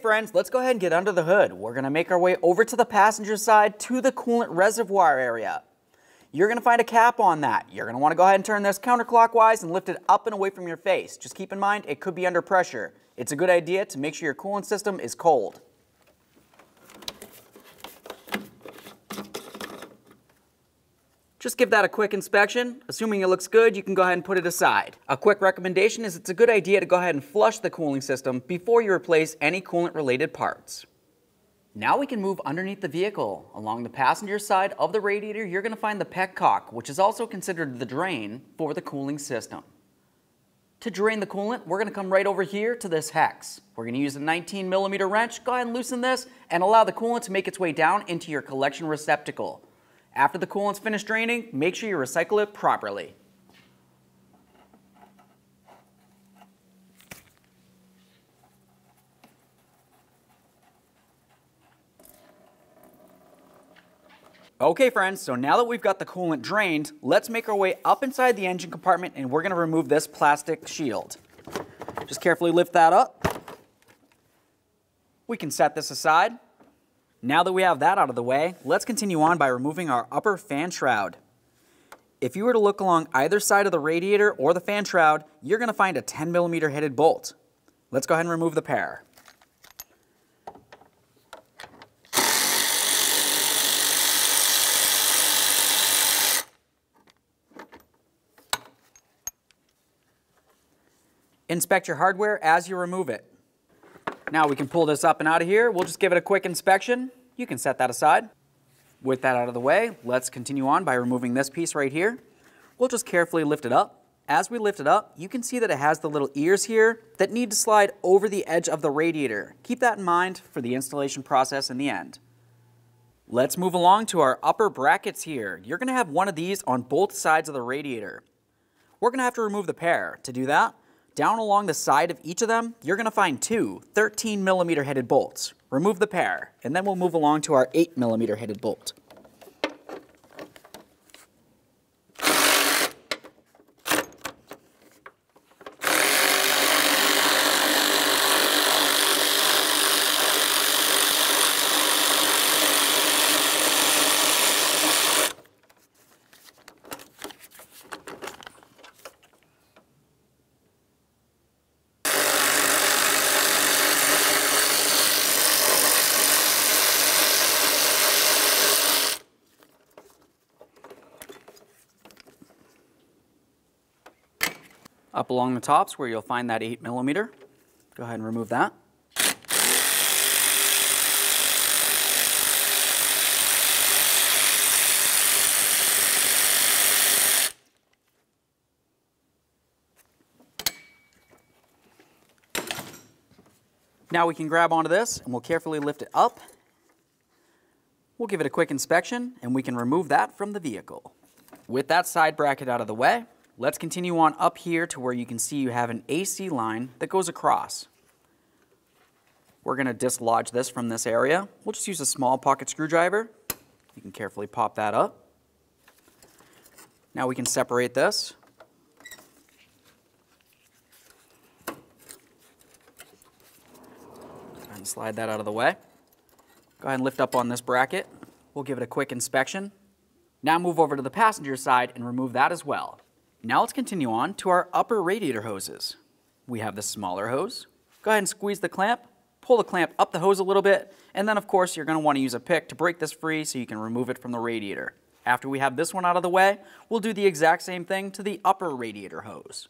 friends, let's go ahead and get under the hood. We're going to make our way over to the passenger side to the coolant reservoir area. You're going to find a cap on that. You're going to want to go ahead and turn this counterclockwise and lift it up and away from your face. Just keep in mind, it could be under pressure. It's a good idea to make sure your coolant system is cold. Just give that a quick inspection. Assuming it looks good, you can go ahead and put it aside. A quick recommendation is it's a good idea to go ahead and flush the cooling system before you replace any coolant-related parts. Now we can move underneath the vehicle. Along the passenger side of the radiator, you're going to find the petcock, which is also considered the drain for the cooling system. To drain the coolant, we're going to come right over here to this hex. We're going to use a 19mm wrench. Go ahead and loosen this and allow the coolant to make its way down into your collection receptacle. After the coolant's finished draining, make sure you recycle it properly. Okay friends, so now that we've got the coolant drained, let's make our way up inside the engine compartment and we're going to remove this plastic shield. Just carefully lift that up. We can set this aside. Now that we have that out of the way, let's continue on by removing our upper fan shroud. If you were to look along either side of the radiator or the fan shroud, you're going to find a 10mm headed bolt. Let's go ahead and remove the pair. Inspect your hardware as you remove it. Now we can pull this up and out of here. We'll just give it a quick inspection. You can set that aside. With that out of the way, let's continue on by removing this piece right here. We'll just carefully lift it up. As we lift it up, you can see that it has the little ears here that need to slide over the edge of the radiator. Keep that in mind for the installation process in the end. Let's move along to our upper brackets here. You're going to have one of these on both sides of the radiator. We're going to have to remove the pair. To do that, down along the side of each of them, you're going to find two 13mm headed bolts. Remove the pair, and then we'll move along to our 8mm headed bolt. Up along the tops where you'll find that 8mm. Go ahead and remove that. Now we can grab onto this and we'll carefully lift it up. We'll give it a quick inspection and we can remove that from the vehicle. With that side bracket out of the way, let's continue on up here to where you can see you have an AC line that goes across. We're going to dislodge this from this area. We'll just use a small pocket screwdriver. You can carefully pop that up. Now we can separate this. And slide that out of the way. Go ahead and lift up on this bracket. We'll give it a quick inspection. Now move over to the passenger side and remove that as well. Now let's continue on to our upper radiator hoses. We have the smaller hose. Go ahead and squeeze the clamp, pull the clamp up the hose a little bit, and then of course you're going to want to use a pick to break this free so you can remove it from the radiator. After we have this one out of the way, we'll do the exact same thing to the upper radiator hose.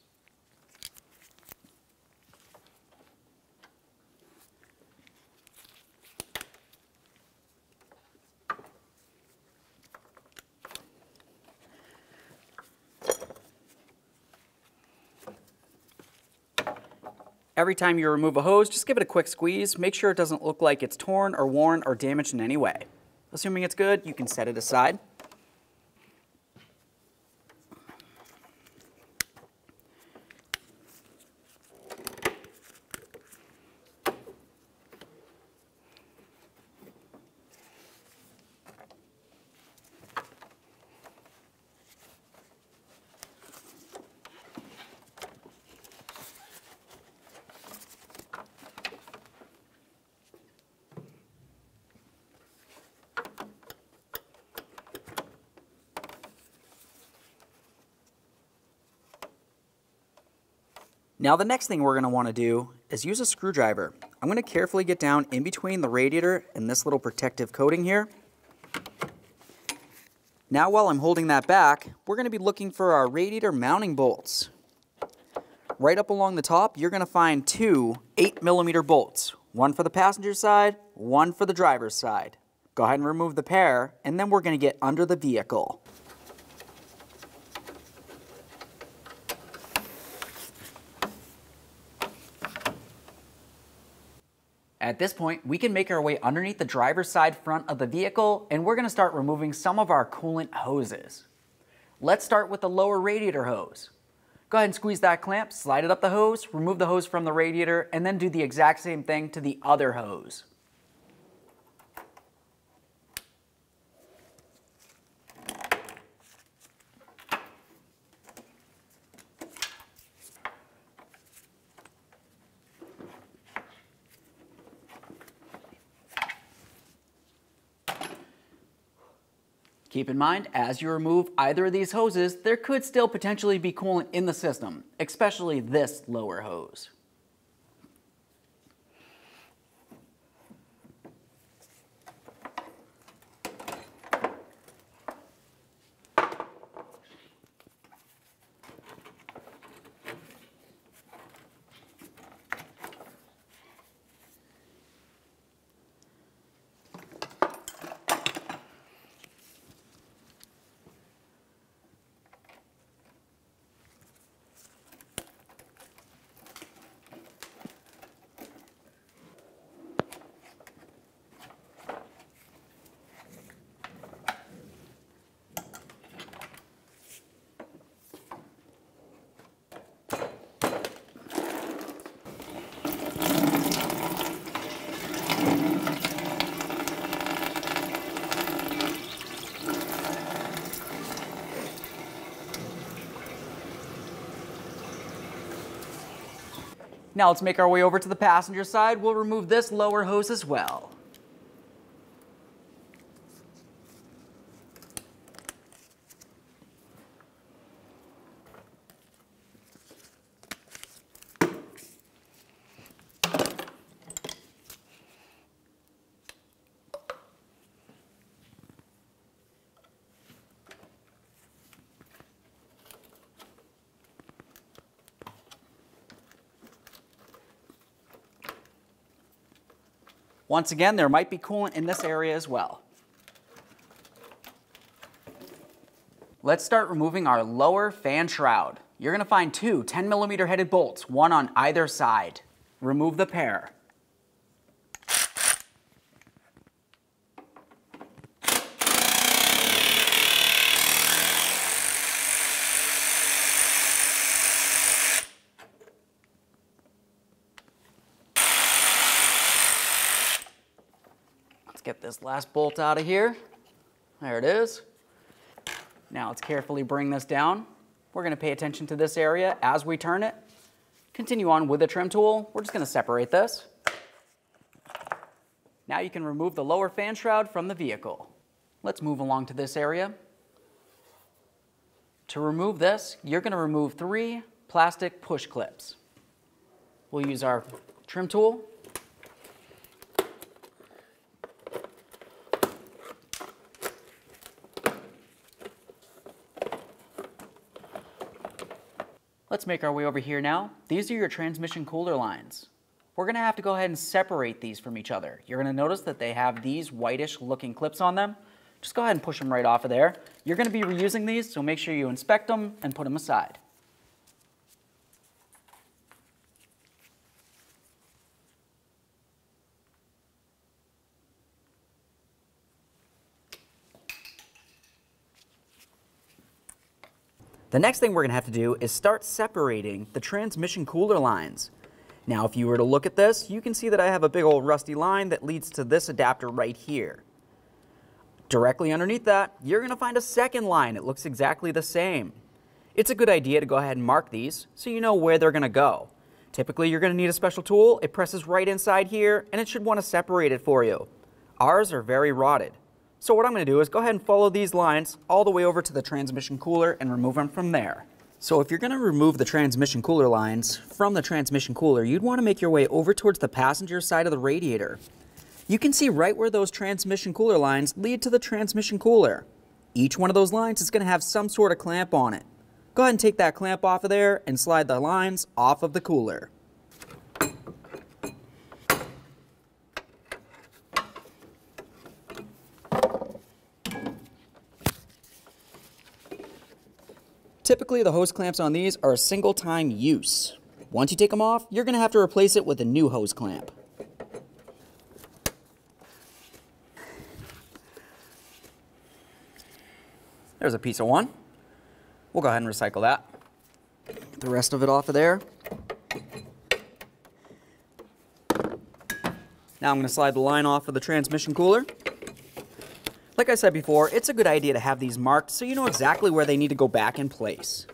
Every time you remove a hose, just give it a quick squeeze. Make sure it doesn't look like it's torn or worn or damaged in any way. Assuming it's good, you can set it aside. Now the next thing we're going to want to do is use a screwdriver. I'm going to carefully get down in between the radiator and this little protective coating here. Now while I'm holding that back, we're going to be looking for our radiator mounting bolts. Right up along the top, you're going to find two 8mm bolts. One for the passenger side, one for the driver's side. Go ahead and remove the pair, and then we're going to get under the vehicle. At this point, we can make our way underneath the driver's side front of the vehicle, and we're going to start removing some of our coolant hoses. Let's start with the lower radiator hose. Go ahead and squeeze that clamp, slide it up the hose, remove the hose from the radiator, and then do the exact same thing to the other hose. Keep in mind, as you remove either of these hoses, there could still potentially be coolant in the system, especially this lower hose. Now let's make our way over to the passenger side. We'll remove this lower hose as well. Once again, there might be coolant in this area as well. Let's start removing our lower fan shroud. You're going to find two 10mm headed bolts, one on either side. Remove the pair. Get this last bolt out of here. There it is. Now let's carefully bring this down. We're going to pay attention to this area as we turn it. Continue on with the trim tool. We're just going to separate this. Now you can remove the lower fan shroud from the vehicle. Let's move along to this area. To remove this, you're going to remove 3 plastic push clips. We'll use our trim tool. Let's make our way over here now. These are your transmission cooler lines. We're going to have to go ahead and separate these from each other. You're going to notice that they have these whitish looking clips on them. Just go ahead and push them right off of there. You're going to be reusing these, so make sure you inspect them and put them aside. The next thing we're going to have to do is start separating the transmission cooler lines. Now, if you were to look at this, you can see that I have a big old rusty line that leads to this adapter right here. Directly underneath that, you're going to find a second line. It looks exactly the same. It's a good idea to go ahead and mark these so you know where they're going to go. Typically, you're going to need a special tool. It presses right inside here, and it should want to separate it for you. Ours are very rotted. So what I'm going to do is go ahead and follow these lines all the way over to the transmission cooler and remove them from there. So if you're going to remove the transmission cooler lines from the transmission cooler, you'd want to make your way over towards the passenger side of the radiator. You can see right where those transmission cooler lines lead to the transmission cooler. Each one of those lines is going to have some sort of clamp on it. Go ahead and take that clamp off of there and slide the lines off of the cooler. Typically, the hose clamps on these are a single-time use. Once you take them off, you're going to have to replace it with a new hose clamp. There's a piece of one. We'll go ahead and recycle that. Get the rest of it off of there. Now I'm going to slide the line off of the transmission cooler. Like I said before, it's a good idea to have these marked so you know exactly where they need to go back in place.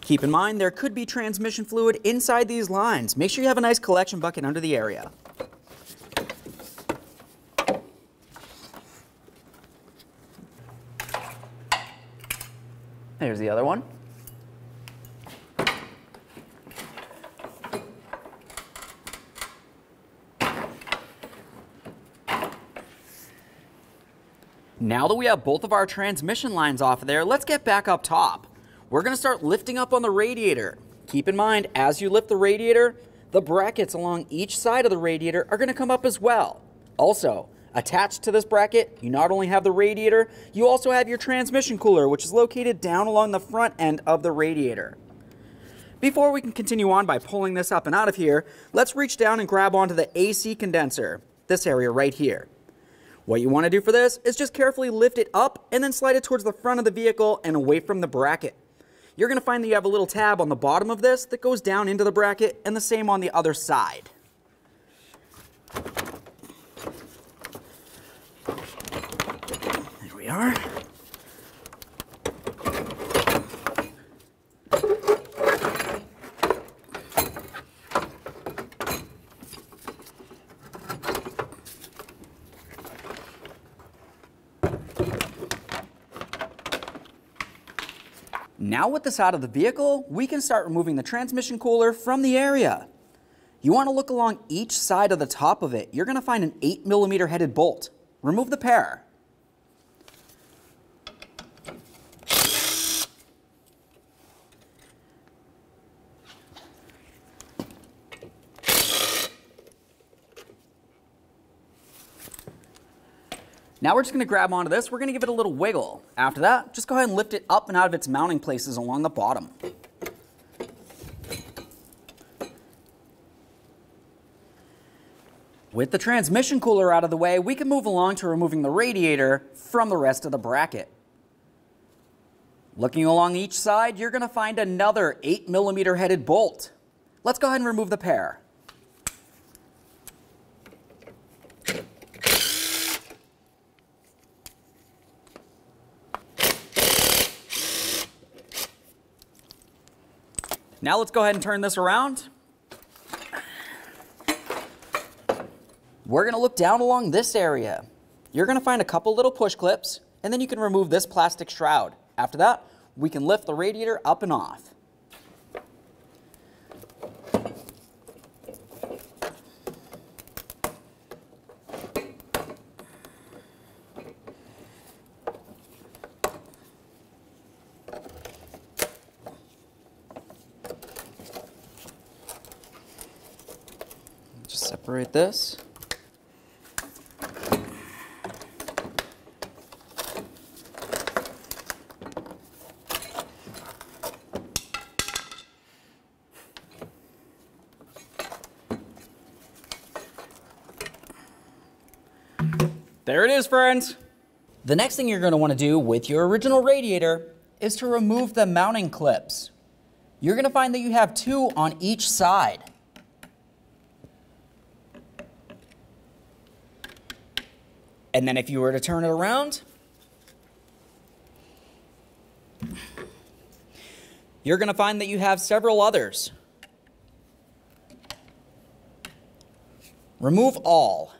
Keep in mind, there could be transmission fluid inside these lines. Make sure you have a nice collection bucket under the area. There's the other one. Now that we have both of our transmission lines off of there, let's get back up top. We're going to start lifting up on the radiator. Keep in mind, as you lift the radiator, the brackets along each side of the radiator are going to come up as well. Also, attached to this bracket, you not only have the radiator, you also have your transmission cooler, which is located down along the front end of the radiator. Before we can continue on by pulling this up and out of here, let's reach down and grab onto the AC condenser, this area right here. What you want to do for this is just carefully lift it up and then slide it towards the front of the vehicle and away from the bracket. You're going to find that you have a little tab on the bottom of this that goes down into the bracket, and the same on the other side. There we are. Now with this out of the vehicle, we can start removing the transmission cooler from the area. You want to look along each side of the top of it. You're going to find an 8mm headed bolt. Remove the pair. Now we're just going to grab onto this. We're going to give it a little wiggle. After that, just go ahead and lift it up and out of its mounting places along the bottom. With the transmission cooler out of the way, we can move along to removing the radiator from the rest of the bracket. Looking along each side, you're going to find another 8mm headed bolt. Let's go ahead and remove the pair. Now let's go ahead and turn this around. We're going to look down along this area. You're going to find a couple little push clips, and then you can remove this plastic shroud. After that, we can lift the radiator up and off. Just separate this. There it is, friends. The next thing you're going to want to do with your original radiator is to remove the mounting clips. You're going to find that you have two on each side. And then if you were to turn it around, you're going to find that you have several others. Remove all.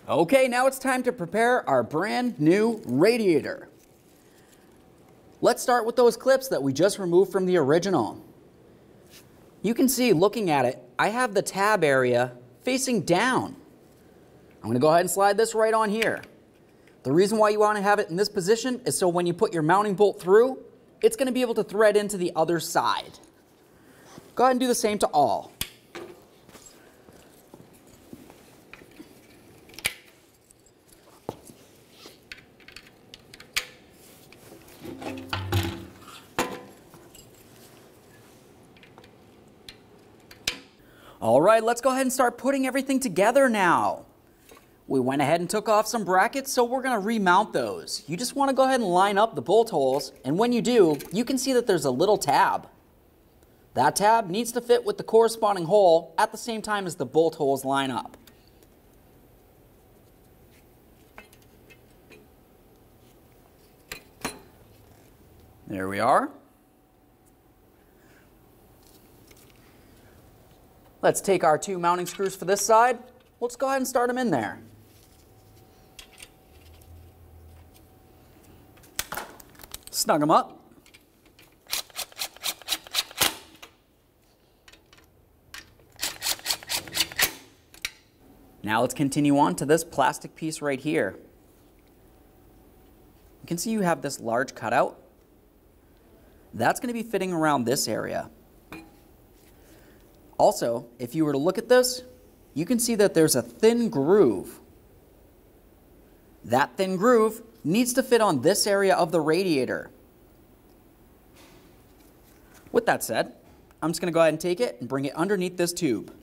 Okay, now it's time to prepare our brand new radiator. Let's start with those clips that we just removed from the original. You can see, looking at it, I have the tab area facing down. I'm going to go ahead and slide this right on here. The reason why you want to have it in this position is so when you put your mounting bolt through, it's going to be able to thread into the other side. Go ahead and do the same to all. All right, let's go ahead and start putting everything together now. We went ahead and took off some brackets, so we're going to remount those. You just want to go ahead and line up the bolt holes, and when you do, you can see that there's a little tab. That tab needs to fit with the corresponding hole at the same time as the bolt holes line up. There we are. Let's take our 2 mounting screws for this side. Let's go ahead and start them in there. Snug them up. Now let's continue on to this plastic piece right here. You can see you have this large cutout. That's going to be fitting around this area. Also, if you were to look at this, you can see that there's a thin groove. That thin groove needs to fit on this area of the radiator. With that said, I'm just going to go ahead and take it and bring it underneath this tube.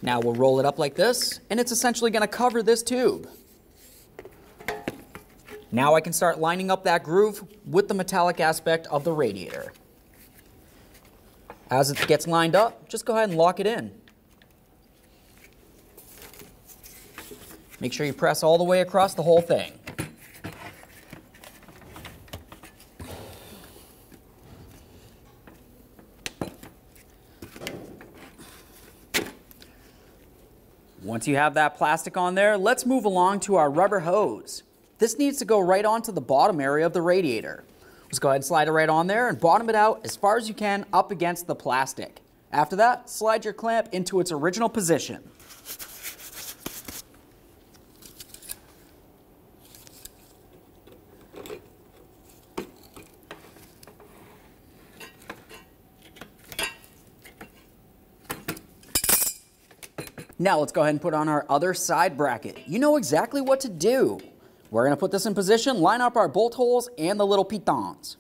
Now we'll roll it up like this, and it's essentially going to cover this tube. Now I can start lining up that groove with the metallic aspect of the radiator. As it gets lined up, just go ahead and lock it in. Make sure you press all the way across the whole thing. Once you have that plastic on there, let's move along to our rubber hose. This needs to go right onto the bottom area of the radiator. Just go ahead and slide it right on there and bottom it out as far as you can up against the plastic. After that, slide your clamp into its original position. Now let's go ahead and put on our other side bracket. You know exactly what to do. We're going to put this in position, line up our bolt holes and the little pitons.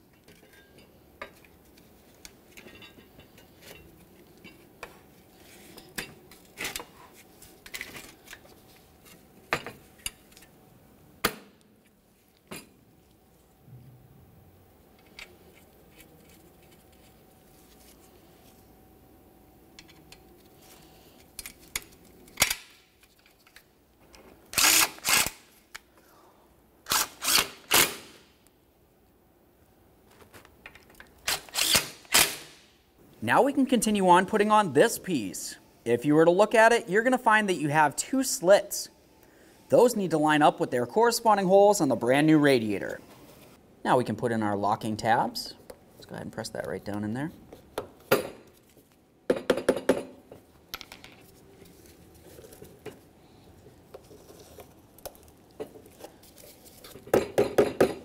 Now we can continue on putting on this piece. If you were to look at it, you're going to find that you have 2 slits. Those need to line up with their corresponding holes on the brand new radiator. Now we can put in our locking tabs. Let's go ahead and press that right down in there.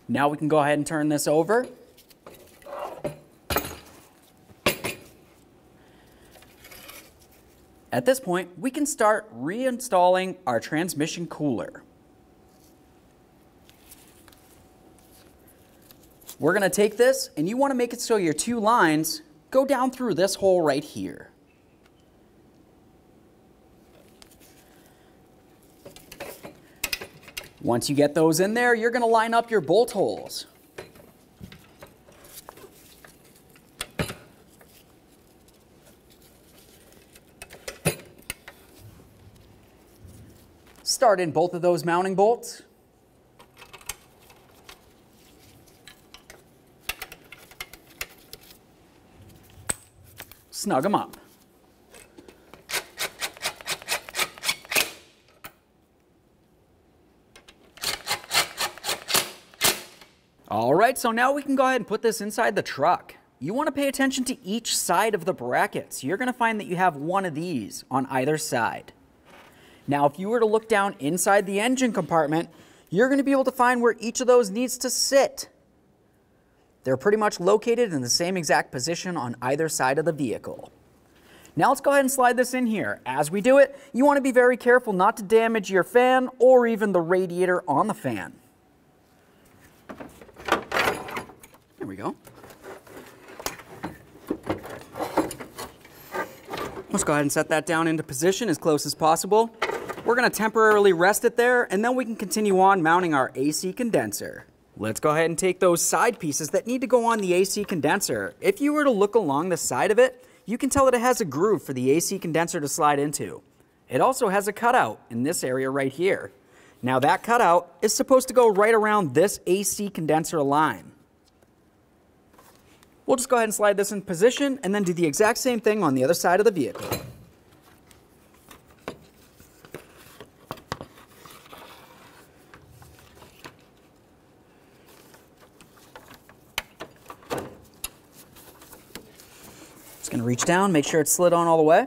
Now we can go ahead and turn this over. At this point, we can start reinstalling our transmission cooler. We're going to take this, and you want to make it so your 2 lines go down through this hole right here. Once you get those in there, you're going to line up your bolt holes. Start in both of those mounting bolts. Snug them up. All right, so now we can go ahead and put this inside the truck. You want to pay attention to each side of the brackets. You're going to find that you have one of these on either side. Now, if you were to look down inside the engine compartment, you're going to be able to find where each of those needs to sit. They're pretty much located in the same exact position on either side of the vehicle. Now let's go ahead and slide this in here. As we do it, you want to be very careful not to damage your fan or even the radiator on the fan. There we go. Let's go ahead and set that down into position as close as possible. We're going to temporarily rest it there, and then we can continue on mounting our AC condenser. Let's go ahead and take those side pieces that need to go on the AC condenser. If you were to look along the side of it, you can tell that it has a groove for the AC condenser to slide into. It also has a cutout in this area right here. Now that cutout is supposed to go right around this AC condenser line. We'll just go ahead and slide this in position and then do the exact same thing on the other side of the vehicle. Just going to reach down, make sure it's slid on all the way.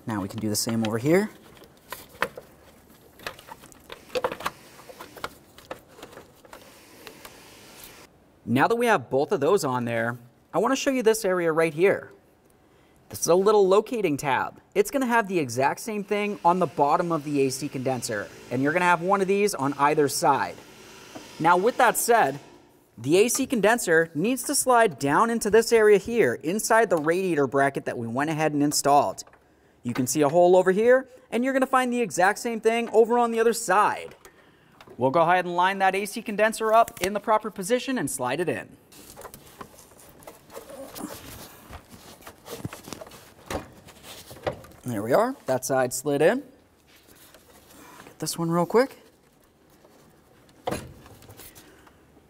Now we can do the same over here. Now that we have both of those on there, I want to show you this area right here. This is a little locating tab. It's going to have the exact same thing on the bottom of the AC condenser, and you're going to have one of these on either side. Now with that said, the AC condenser needs to slide down into this area here, inside the radiator bracket that we went ahead and installed. You can see a hole over here, and you're going to find the exact same thing over on the other side. We'll go ahead and line that AC condenser up in the proper position and slide it in. There we are. That side slid in. Get this one real quick.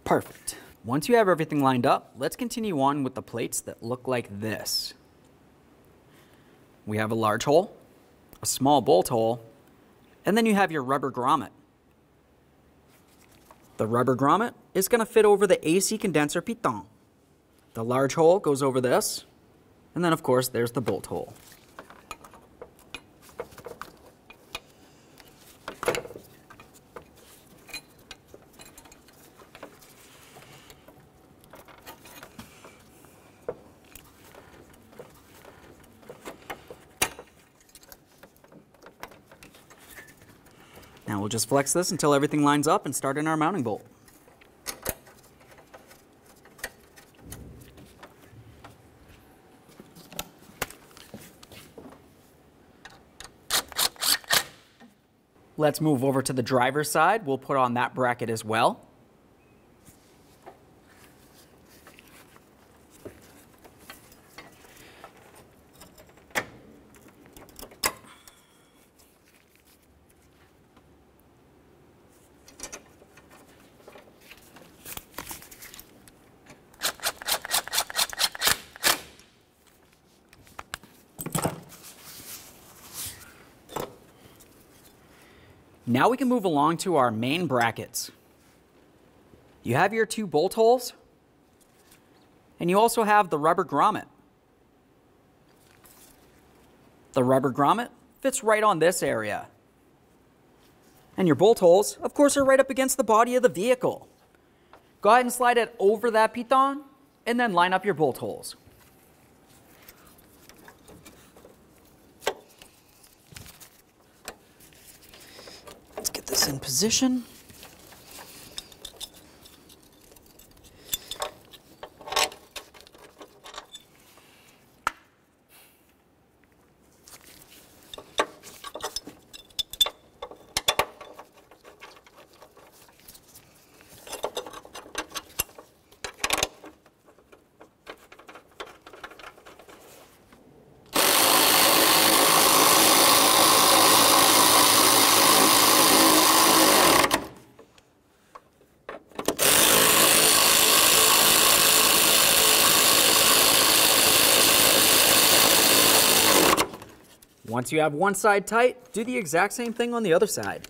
Perfect. Once you have everything lined up, let's continue on with the plates that look like this. We have a large hole, a small bolt hole, and then you have your rubber grommet. The rubber grommet is going to fit over the AC condenser piton. The large hole goes over this, and then of course there's the bolt hole. Now we'll just flex this until everything lines up and start in our mounting bolt. Let's move over to the driver's side. We'll put on that bracket as well. Now we can move along to our main brackets. You have your two bolt holes, and you also have the rubber grommet. The rubber grommet fits right on this area. And your bolt holes, of course, are right up against the body of the vehicle. Go ahead and slide it over that piton, and then line up your bolt holes. This in position. Once you have one side tight, do the exact same thing on the other side.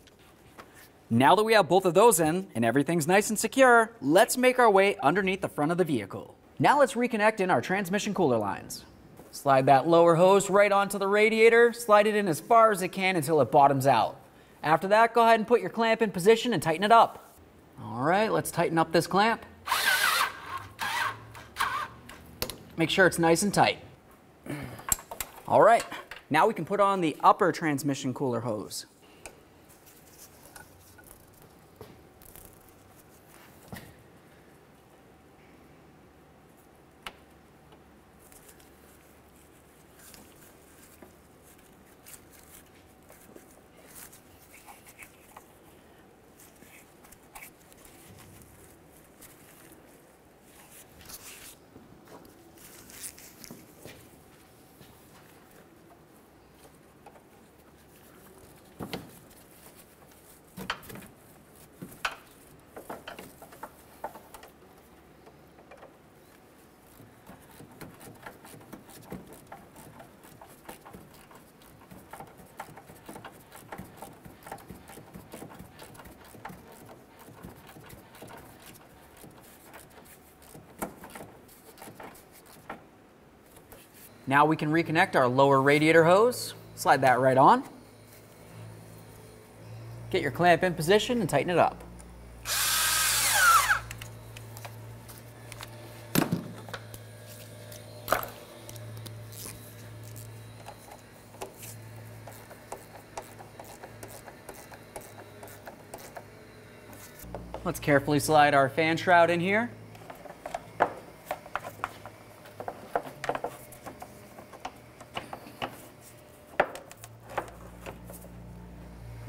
Now that we have both of those in and everything's nice and secure, let's make our way underneath the front of the vehicle. Now let's reconnect in our transmission cooler lines. Slide that lower hose right onto the radiator, slide it in as far as it can until it bottoms out. After that, go ahead and put your clamp in position and tighten it up. All right, let's tighten up this clamp. Make sure it's nice and tight. All right, now we can put on the upper transmission cooler hose. Now we can reconnect our lower radiator hose. Slide that right on. Get your clamp in position and tighten it up. Let's carefully slide our fan shroud in here.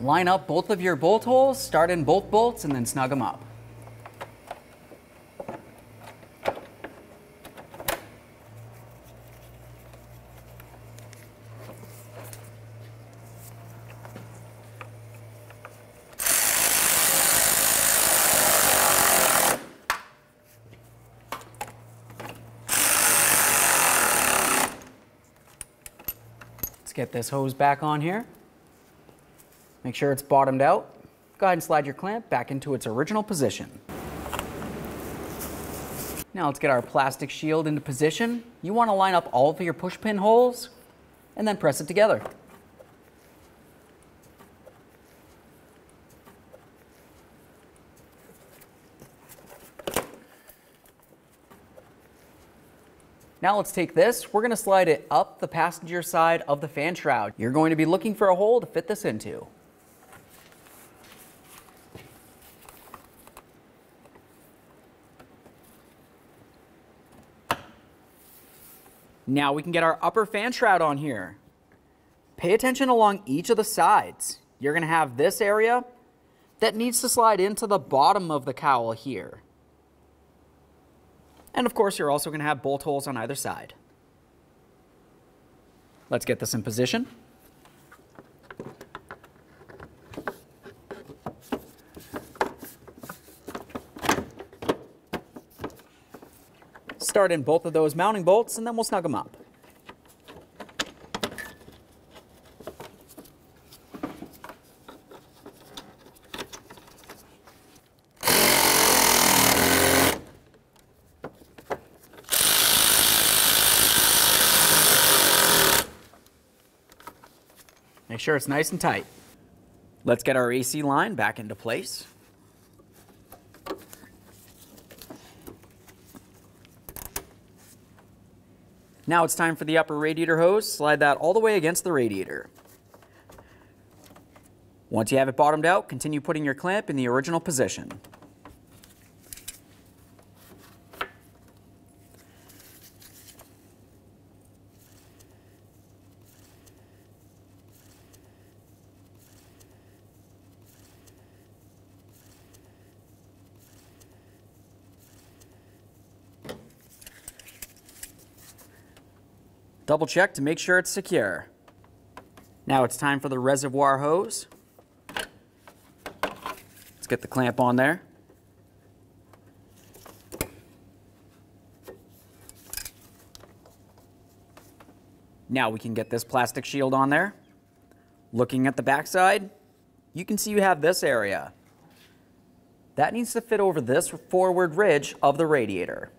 Line up both of your bolt holes, start in both bolts, and then snug them up. Let's get this hose back on here. Make sure it's bottomed out. Go ahead and slide your clamp back into its original position. Now let's get our plastic shield into position. You want to line up all of your push pin holes and then press it together. Now let's take this, we're going to slide it up the passenger side of the fan shroud. You're going to be looking for a hole to fit this into. Now we can get our upper fan shroud on here. Pay attention along each of the sides. You're going to have this area that needs to slide into the bottom of the cowl here. And of course, you're also going to have bolt holes on either side. Let's get this in position. Start in both of those mounting bolts and then we'll snug them up. Make sure it's nice and tight. Let's get our AC line back into place. Now it's time for the upper radiator hose. Slide that all the way against the radiator. Once you have it bottomed out, continue putting your clamp in the original position. Double check to make sure it's secure. Now it's time for the reservoir hose. Let's get the clamp on there. Now we can get this plastic shield on there. Looking at the back side, you can see you have this area. That needs to fit over this forward ridge of the radiator.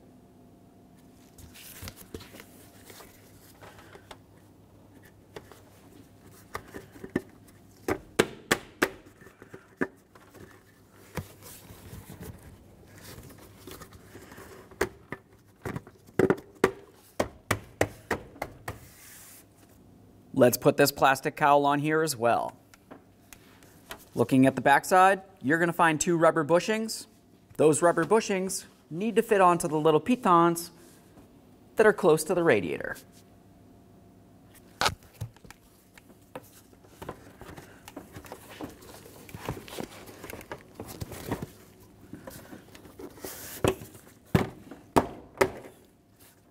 Let's put this plastic cowl on here as well. Looking at the backside, you're going to find 2 rubber bushings. Those rubber bushings need to fit onto the little pitons that are close to the radiator.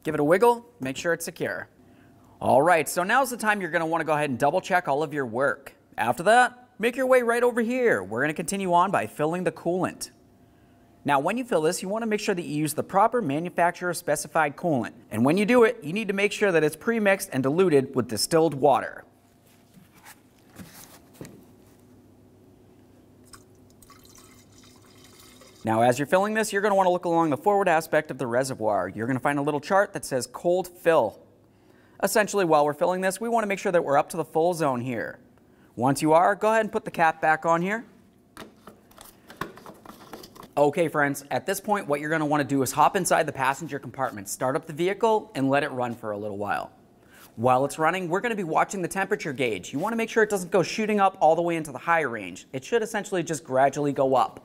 Give it a wiggle, make sure it's secure. All right, so now's the time you're going to want to go ahead and double check all of your work. After that, make your way right over here. We're going to continue on by filling the coolant. Now, when you fill this, you want to make sure that you use the proper manufacturer specified coolant. And when you do it, you need to make sure that it's pre-mixed and diluted with distilled water. Now, as you're filling this, you're going to want to look along the forward aspect of the reservoir. You're going to find a little chart that says cold fill. Essentially, while we're filling this, we want to make sure that we're up to the full zone here. Once you are, go ahead and put the cap back on here. Okay, friends, at this point, what you're going to want to do is hop inside the passenger compartment, start up the vehicle, and let it run for a little while. While it's running, we're going to be watching the temperature gauge. You want to make sure it doesn't go shooting up all the way into the high range. It should essentially just gradually go up.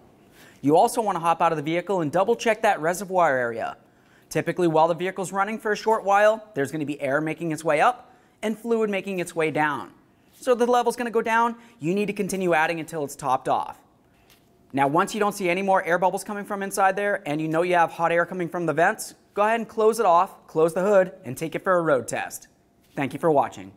You also want to hop out of the vehicle and double check that reservoir area. Typically, while the vehicle's running for a short while, there's going to be air making its way up and fluid making its way down. So the level's going to go down, you need to continue adding until it's topped off. Now, once you don't see any more air bubbles coming from inside there and you know you have hot air coming from the vents, go ahead and close it off, close the hood, and take it for a road test. Thank you for watching.